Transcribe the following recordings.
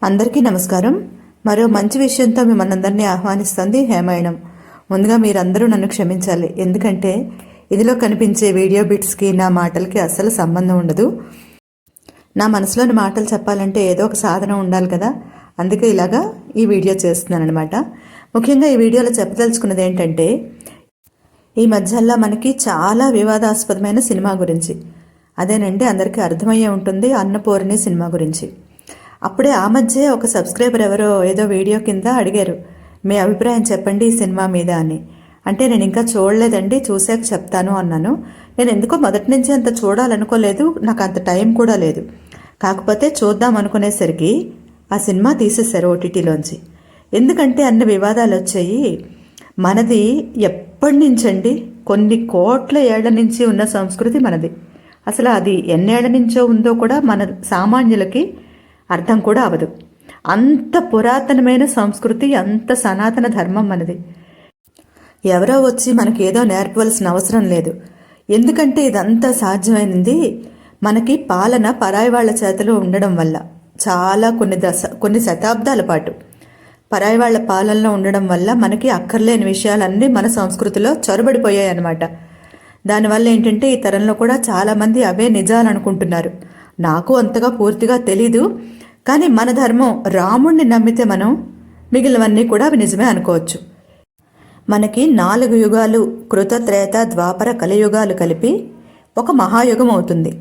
అందరికీ నమస్కారం. మరో మంచి విషయంతో మిమ్మల్ని ఆహ్వానిస్తుంది హేమాయణం. ముందుగా మీరందరూ నన్ను క్షమించాలి, ఎందుకంటే ఇదిలో కనిపించే వీడియో బిట్స్కి నా మాటలకి అస్సలు సంబంధం ఉండదు. నా మనసులోని మాటలు చెప్పాలంటే ఏదో ఒక సాధనం ఉండాలి కదా, అందుకే ఇలాగా ఈ వీడియో చేస్తున్నాను అనమాట. ముఖ్యంగా ఈ వీడియోలో చెప్పదలుచుకున్నది ఏంటంటే, ఈ మధ్యలో మనకి చాలా వివాదాస్పదమైన సినిమా గురించి, అదేనండి అందరికీ అర్థమయ్యే ఉంటుంది, అన్నపూర్ణి సినిమా గురించి. అప్పుడే ఆ మధ్య ఒక సబ్స్క్రైబర్ ఎవరో ఏదో వీడియో కింద అడిగారు, మీ అభిప్రాయం చెప్పండి ఈ సినిమా మీద అని. అంటే నేను ఇంకా చూడలేదండి, చూసాక చెప్తాను అన్నాను. నేను ఎందుకో మొదటి నుంచి అంత చూడాలనుకోలేదు, నాకు అంత టైం కూడా లేదు. కాకపోతే చూద్దాం అనుకునేసరికి ఆ సినిమా తీసేశారు ఓటీటీలోంచి. ఎందుకంటే అన్ని వివాదాలు వచ్చాయి. మనది ఎప్పటి నుంచండి, కొన్ని కోట్ల ఏళ్ల నుంచి ఉన్న సంస్కృతి మనది. అసలు అది ఎన్నేళ్ల నుంచో ఉందో కూడా మన సామాన్యులకి అర్థం కూడా అవదు. అంత పురాతనమైన సంస్కృతి, అంత సనాతన ధర్మం మనది. ఎవరో వచ్చి మనకి ఏదో నేర్పవలసిన అవసరం లేదు. ఎందుకంటే ఇదంతా సాధ్యమైనది మనకి పాలన పరాయి వాళ్ళ చేతిలో ఉండడం వల్ల. చాలా కొన్ని శతాబ్దాల పాటు పరాయి వాళ్ళ పాలనలో ఉండడం వల్ల మనకి అక్కర్లేని విషయాలన్నీ మన సంస్కృతిలో చొరబడిపోయాయి అన్నమాట. దానివల్ల ఏంటంటే ఈ తరంలో కూడా చాలామంది అవే నిజాలు అనుకుంటున్నారు. నాకు అంతగా పూర్తిగా తెలీదు, కానీ మన ధర్మం రాముణ్ణి నమ్మితే మనం మిగిలినవన్నీ కూడా అవి నిజమే అనుకోవచ్చు. మనకి 4 యుగాలు, కృత, త్రేత, ద్వాపర, కలియుగాలు కలిపి ఒక మహాయుగం అవుతుంది.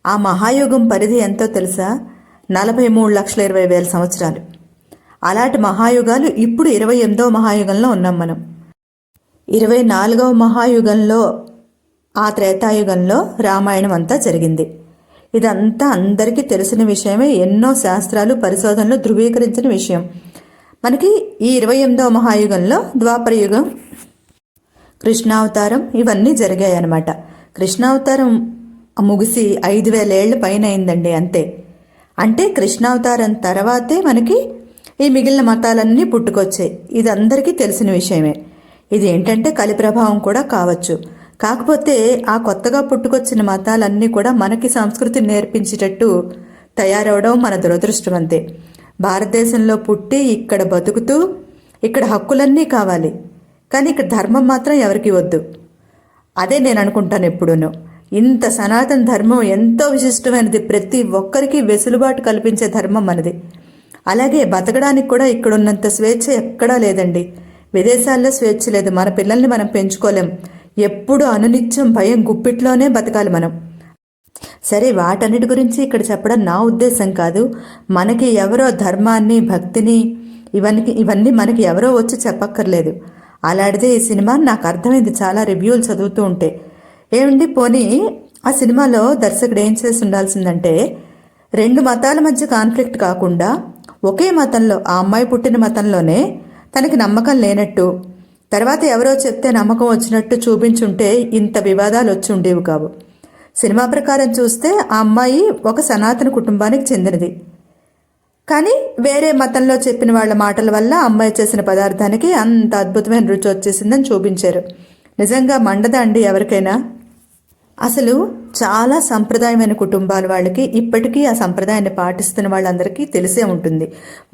ఆ మహాయుగం పరిధి ఎంతో తెలుసా? 43,20,000 సంవత్సరాలు. అలాంటి మహాయుగాలు ఇప్పుడు 28వ మహాయుగంలో ఉన్నాం మనం. 24వ మహాయుగంలో, ఆ త్రేతాయుగంలో రామాయణం అంతా జరిగింది. ఇదంతా అందరికీ తెలిసిన విషయమే, ఎన్నో శాస్త్రాలు పరిశోధనలు ధృవీకరించిన విషయం. మనకి ఈ 28వ మహాయుగంలో ద్వాపర యుగం, కృష్ణావతారం ఇవన్నీ జరిగాయి అన్నమాట. కృష్ణావతారం ముగిసి 5,000 ఏళ్ళ పైన అయిందండి అంతే. అంటే కృష్ణావతారం తర్వాతే మనకి ఈ మిగిలిన మతాలన్నీ పుట్టుకొచ్చాయి. ఇది అందరికీ తెలిసిన విషయమే. ఇది ఏంటంటే కలి ప్రభావం కూడా కావచ్చు. కాకపోతే ఆ కొత్తగా పుట్టుకొచ్చిన మతాలన్నీ కూడా మనకి సంస్కృతిని నేర్పించేటట్టు తయారవడం మన దురదృష్టం అంతే. భారతదేశంలో పుట్టి ఇక్కడ బతుకుతూ ఇక్కడ హక్కులన్నీ కావాలి, కానీ ఇక్కడ ధర్మం మాత్రం ఎవరికి వద్దు. అదే నేను అనుకుంటాను ఎప్పుడూను. ఇంత సనాతన ధర్మం ఎంతో విశిష్టమైనది, ప్రతి ఒక్కరికి వెసులుబాటు కల్పించే ధర్మం మనది. అలాగే బతకడానికి కూడా ఇక్కడున్నంత స్వేచ్ఛ ఎక్కడా లేదండి. విదేశాల్లో స్వేచ్ఛ లేదు. మన పిల్లల్ని మనం పెంచుకోలేం. ఎప్పుడు అనునిత్యం భయం గుప్పిట్లోనే బతకాలి మనం. సరే, వాటన్నిటి గురించి ఇక్కడ చెప్పడం నా ఉద్దేశం కాదు. మనకి ఎవరో ధర్మాన్ని, భక్తిని ఇవన్నీ మనకి ఎవరో వచ్చి చెప్పక్కర్లేదు. అలాంటిదే ఈ సినిమా. నాకు అర్థమైంది చాలా రివ్యూలు చదువుతూ ఉంటే. ఏమండి, పోనీ ఆ సినిమాలో దర్శకుడు ఏం చేసి ఉండాల్సిందంటే, 2 మతాల మధ్య కాన్ఫ్లిక్ట్ కాకుండా ఒకే మతంలో, ఆ అమ్మాయి పుట్టిన మతంలోనే తనకి నమ్మకం లేనట్టు, తర్వాత ఎవరో చెప్తే నమ్మకం వచ్చినట్టు చూపించుంటే ఇంత వివాదాలు వచ్చి ఉండేవి కావు. సినిమా ప్రకారం చూస్తే ఆ అమ్మాయి ఒక సనాతన కుటుంబానికి చెందినది, కానీ వేరే మతంలో చెప్పిన వాళ్ళ మాటల వల్ల అమ్మాయి చేసిన పదార్థానికి అంత అద్భుతమైన రుచి వచ్చేసిందని చూపించారు. నిజంగా మండదా అండి ఎవరికైనా? అసలు చాలా సంప్రదాయమైన కుటుంబాల వాళ్ళకి ఇప్పటికీ ఆ సంప్రదాయాన్ని పాటిస్తున్న వాళ్ళందరికీ తెలిసే ఉంటుంది.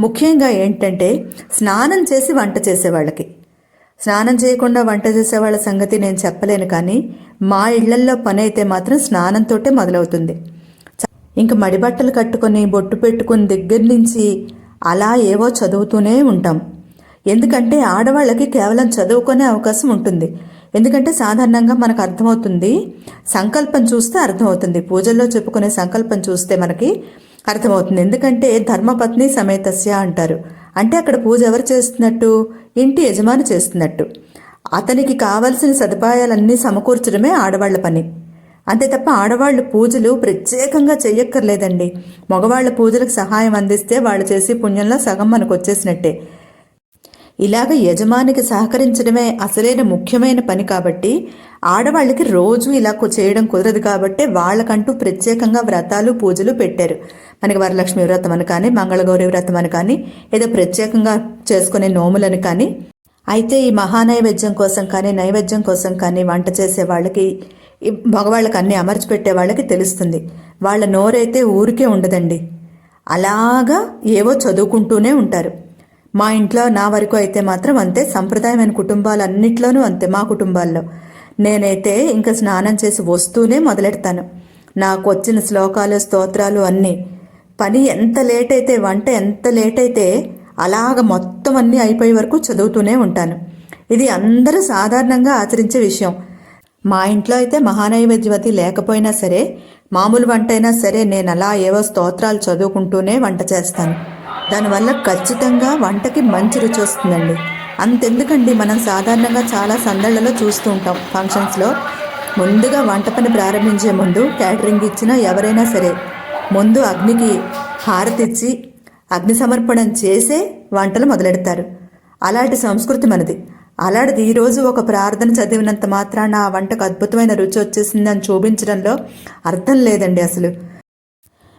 ముఖ్యంగా ఏంటంటే స్నానం చేసి వంట చేసేవాళ్ళకి. స్నానం చేయకుండా వంట చేసేవాళ్ళ సంగతి నేను చెప్పలేను, కానీ మా ఇళ్లల్లో పని అయితే మాత్రం స్నానంతోటే మొదలవుతుంది. ఇంకా మడిబట్టలు కట్టుకొని బొట్టు పెట్టుకుని దగ్గర నుంచి అలా ఏవో చదువుతూనే ఉంటాం. ఎందుకంటే ఆడవాళ్ళకి కేవలం చదువుకునే అవకాశం ఉంటుంది. ఎందుకంటే సాధారణంగా మనకు అర్థమవుతుంది, సంకల్పం చూస్తే అర్థమవుతుంది. పూజల్లో చెప్పుకునే సంకల్పం చూస్తే మనకి అర్థమవుతుంది. ఎందుకంటే ధర్మపత్ని సమేతస్య అంటారు. అంటే అక్కడ పూజ ఎవరు చేస్తున్నట్టు? ఇంటి యజమాని చేస్తున్నట్టు. అతనికి కావలసిన సదుపాయాలన్నీ సమకూర్చడమే ఆడవాళ్ల పని. అంతే తప్ప ఆడవాళ్ళు పూజలు ప్రత్యేకంగా చెయ్యక్కర్లేదండి. మగవాళ్ల పూజలకు సహాయం అందిస్తే వాళ్ళు చేసే పుణ్యంలో సగం మనకు వచ్చేసినట్టే. ఇలాగ యజమానికి సహకరించడమే అసలైన ముఖ్యమైన పని. కాబట్టి ఆడవాళ్ళకి రోజు ఇలా చేయడం కుదరదు. కాబట్టి వాళ్ళకంటూ ప్రత్యేకంగా వ్రతాలు, పూజలు పెట్టారు. మనకి వరలక్ష్మి వ్రతం అని కానీ, మంగళగౌరి వ్రతం అని కానీ, ఏదో ప్రత్యేకంగా చేసుకునే నోములని కానీ. అయితే ఈ మహానైవేద్యం కోసం కానీ, నైవేద్యం కోసం కానీ వంట చేసే వాళ్ళకి, మగవాళ్ళకి అన్నీ అమర్చి పెట్టే వాళ్ళకి తెలుస్తుంది. వాళ్ళ నోరైతే ఊరికే ఉండదండి. అలాగా ఏవో చదువుకుంటూనే ఉంటారు. మా ఇంట్లో నా వరకు అయితే మాత్రం అంతే. సంప్రదాయమైన కుటుంబాలన్నిట్లోనూ అంతే. మా కుటుంబాల్లో నేనైతే ఇంకా స్నానం చేసి వస్తూనే మొదలెడతాను. నాకు వచ్చిన శ్లోకాలు స్తోత్రాలు అన్నీ. పని ఎంత లేట్ అయితే, వంట ఎంత లేట్ అయితే అలాగ మొత్తం అన్నీ అయిపోయే వరకు చదువుతూనే ఉంటాను. ఇది అందరూ సాధారణంగా ఆచరించే విషయం. మా ఇంట్లో అయితే మహానైవేద్యవతి లేకపోయినా సరే, మామూలు వంట అయినా సరే, నేను అలా ఏవో స్తోత్రాలు చదువుకుంటూనే వంట చేస్తాను. దానివల్ల ఖచ్చితంగా వంటకి మంచి రుచి వస్తుందండి. అంతెందుకండి, మనం సాధారణంగా చాలా సందళ్లలో చూస్తూ ఉంటాం. ఫంక్షన్స్లో ముందుగా వంట పని ప్రారంభించే ముందు క్యాటరింగ్ ఇచ్చిన ఎవరైనా సరే ముందు అగ్నికి హారతిచ్చి అగ్ని సమర్పణం చేసే వంటలు మొదలెడతారు. అలాంటి సంస్కృతి మనది. అలాంటిది ఈరోజు ఒక ప్రార్థన చదివినంత మాత్రాన ఆ వంటకు అద్భుతమైన రుచి వచ్చేసిందని చూపించడంలో అర్థం లేదండి అసలు.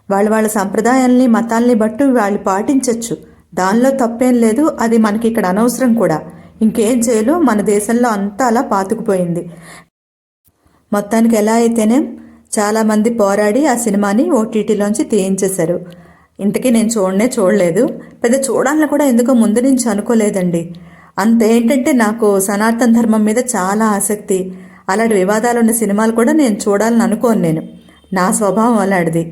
వాళ్ళ సంప్రదాయాల్ని మతాల్ని బట్టి వాళ్ళు పాటించవచ్చు, దానిలో తప్పేం లేదు. అది మనకి ఇక్కడ అనవసరం కూడా. ఇంకేం చేయాలో, మన దేశంలో అంతా అలా పాతుకుపోయింది. మొత్తానికి ఎలా అయితేనే చాలామంది పోరాడి ఆ సినిమాని ఓటీటీలోంచి తీయించేశారు. ఇంతకీ నేను చూడలేదు. పెద్ద చూడాలని కూడా ఎందుకో ముందు నుంచి అనుకోలేదండి. ఏంటంటే నాకు సనాతన ధర్మం మీద చాలా ఆసక్తి. అలాంటి వివాదాలు ఉన్న సినిమాలు కూడా నేను చూడాలని అనుకోను. నా స్వభావం అలాంటిది.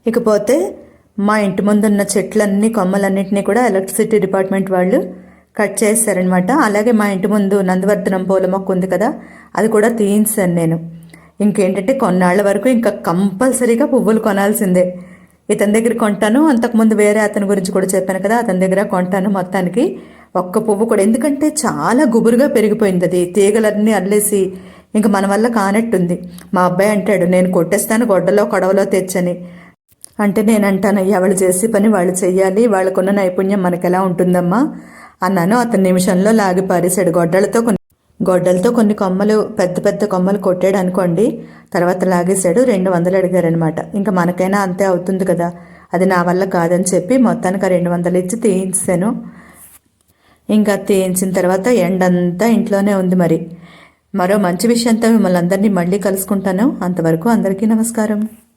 ఇకపోతే మా ఇంటి ముందున్న చెట్లన్నీ, కొమ్మలన్నింటినీ కూడా ఎలక్ట్రిసిటీ డిపార్ట్మెంట్ వాళ్ళు కట్ చేశారనమాట. అలాగే మా ఇంటి ముందు నందివర్ధనం పూల మొక్క ఉంది కదా, అది కూడా తీయించాను నేను. ఇంకేంటంటే కొన్నాళ్ల వరకు ఇంకా కంపల్సరీగా పువ్వులు కొనాల్సిందే. ఇతని దగ్గర కొంటాను. అంతకుముందు వేరే అతని గురించి కూడా చెప్పాను కదా, అతని దగ్గర కొంటాను. మొత్తానికి ఒక్క పువ్వు కూడా, ఎందుకంటే చాలా గుబురుగా పెరిగిపోయింది. అది తీగలన్నీ అల్లేసి ఇంకా మన వల్ల కానట్టుంది. మా అబ్బాయి అంటాడు, నేను కొట్టేస్తాను గొడ్డలో కొడవలో తెచ్చని. అంటే నేను అంటాను, ఎవరు చేసి పని వాళ్ళు చెయ్యాలి, వాళ్ళకున్న నైపుణ్యం మనకు ఎలా ఉంటుందమ్మా అన్నాను. అతని నిమిషంలో లాగి పారేశాడు. గొడ్డలతో కొన్ని కొమ్మలు, పెద్ద పెద్ద కొమ్మలు కొట్టాడు అనుకోండి. తర్వాత లాగేశాడు. 200 అడిగారనమాట. ఇంకా మనకైనా అంతే అవుతుంది కదా, అది నా వల్ల కాదని చెప్పి మొత్తానికి 200 ఇచ్చి తీయించాను. ఇంకా తీయించిన తర్వాత ఎండంతా ఇంట్లోనే ఉంది. మరో మంచి విషయంతో మిమ్మల్ని అందరినీ మళ్ళీ కలుసుకుంటాను. అంతవరకు అందరికీ నమస్కారం.